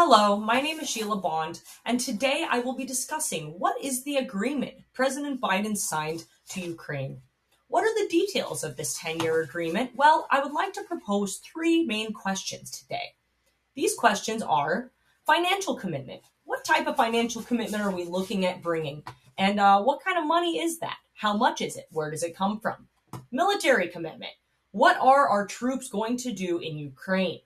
Hello, my name is Sheila Bond, and today I will be discussing what is the agreement President Biden signed to Ukraine. What are the details of this 10-year agreement? Well, I would like to propose three main questions today. These questions are financial commitment. What type of financial commitment are we looking at bringing? And what kind of money is that? How much is it? Where does it come from? Military commitment. What are our troops going to do in Ukraine?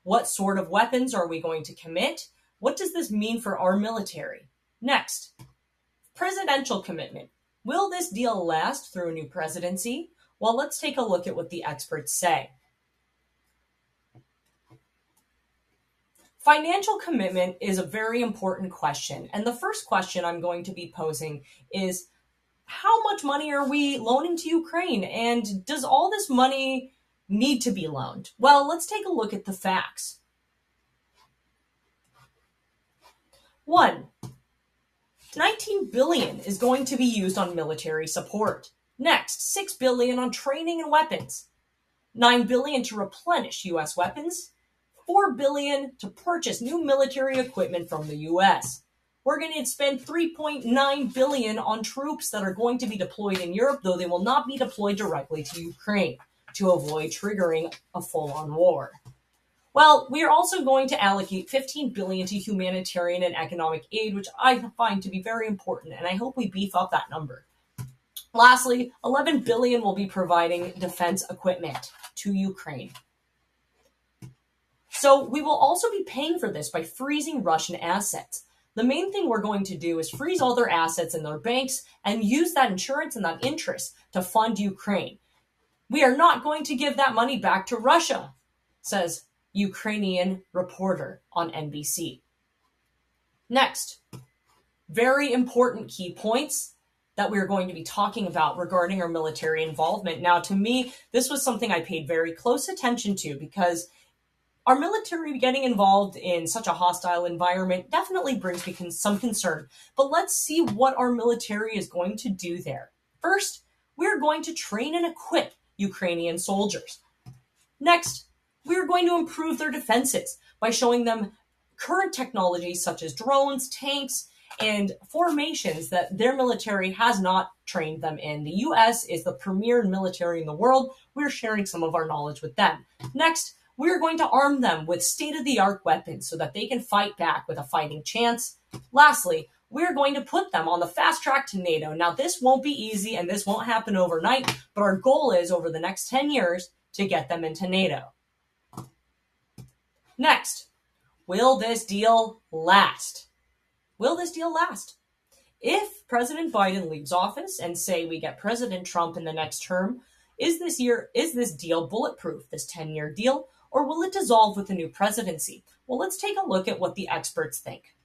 What sort of weapons are we going to commit? What does this mean for our military? Next, presidential commitment. Will this deal last through a new presidency? Well, let's take a look at what the experts say. Financial commitment is a very important question. And the first question I'm going to be posing is, how much money are we loaning to Ukraine? And does all this money need to be loaned? Well, let's take a look at the facts. 1. 19 billion is going to be used on military support. Next, 6 billion on training and weapons. 9 billion to replenish US weapons. 4 billion to purchase new military equipment from the US. We're going to spend 3.9 billion on troops that are going to be deployed in Europe, though they will not be deployed directly to Ukraine, to avoid triggering a full-on war. Well, we are also going to allocate 15 billion to humanitarian and economic aid, which I find to be very important, and I hope we beef up that number. Lastly, 11 billion will be providing defense equipment to Ukraine. So we will also be paying for this by freezing Russian assets. The main thing we're going to do is freeze all their assets in their banks and use that insurance and that interest to fund Ukraine. We are not going to give that money back to Russia, says Ukrainian reporter on NBC. Next, very important key points that we're going to be talking about regarding our military involvement. Now, to me, this was something I paid very close attention to because our military getting involved in such a hostile environment definitely brings me some concern. But let's see what our military is going to do there. First, we're going to train and equip Ukrainian soldiers. Next, we're going to improve their defenses by showing them current technologies such as drones, tanks, and formations that their military has not trained them in. The US is the premier military in the world. We're sharing some of our knowledge with them. Next, we're going to arm them with state-of-the-art weapons so that they can fight back with a fighting chance. Lastly, we're going to put them on the fast track to NATO. Now, this won't be easy and this won't happen overnight, but our goal is over the next 10 years to get them into NATO. Next, will this deal last? Will this deal last? If President Biden leaves office and say we get President Trump in the next term, is this deal bulletproof, this 10-year deal, or will it dissolve with the new presidency? Well, let's take a look at what the experts think.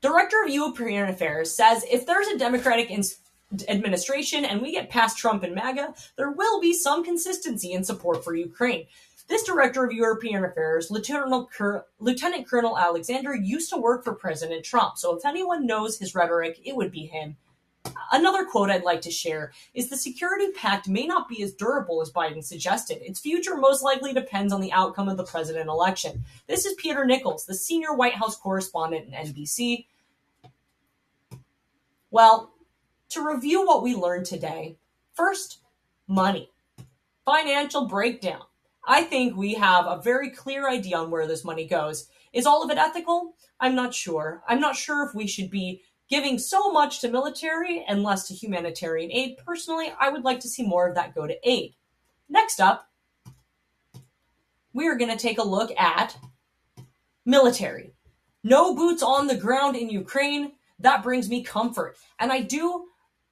Director of European Affairs says if there's a Democratic administration and we get past Trump and MAGA, there will be some consistency in support for Ukraine. This Director of European Affairs, Lieutenant Colonel Alexander, used to work for President Trump, so if anyone knows his rhetoric, it would be him. Another quote I'd like to share is the security pact may not be as durable as Biden suggested. Its future most likely depends on the outcome of the president election. This is Peter Nichols, the senior White House correspondent in NBC. Well, to review what we learned today, first, money. Financial breakdown. I think we have a very clear idea on where this money goes. Is all of it ethical? I'm not sure. I'm not sure if we should be giving so much to military and less to humanitarian aid. Personally, I would like to see more of that go to aid. Next up, we are going to take a look at military. No boots on the ground in Ukraine. That brings me comfort. And I do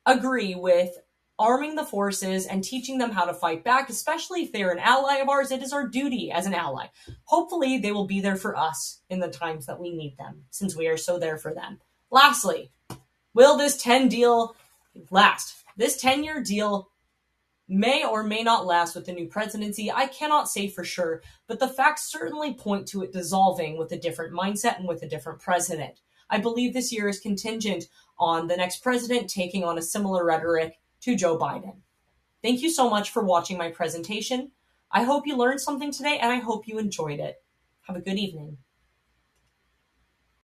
agree with arming the forces and teaching them how to fight back, especially if they're an ally of ours. It is our duty as an ally. Hopefully, they will be there for us in the times that we need them, since we are so there for them. Lastly, will this 10 deal last? This 10-year deal may or may not last with the new presidency. I cannot say for sure, but the facts certainly point to it dissolving with a different mindset and with a different president. I believe this year is contingent on the next president taking on a similar rhetoric to Joe Biden. Thank you so much for watching my presentation. I hope you learned something today, and I hope you enjoyed it. Have a good evening.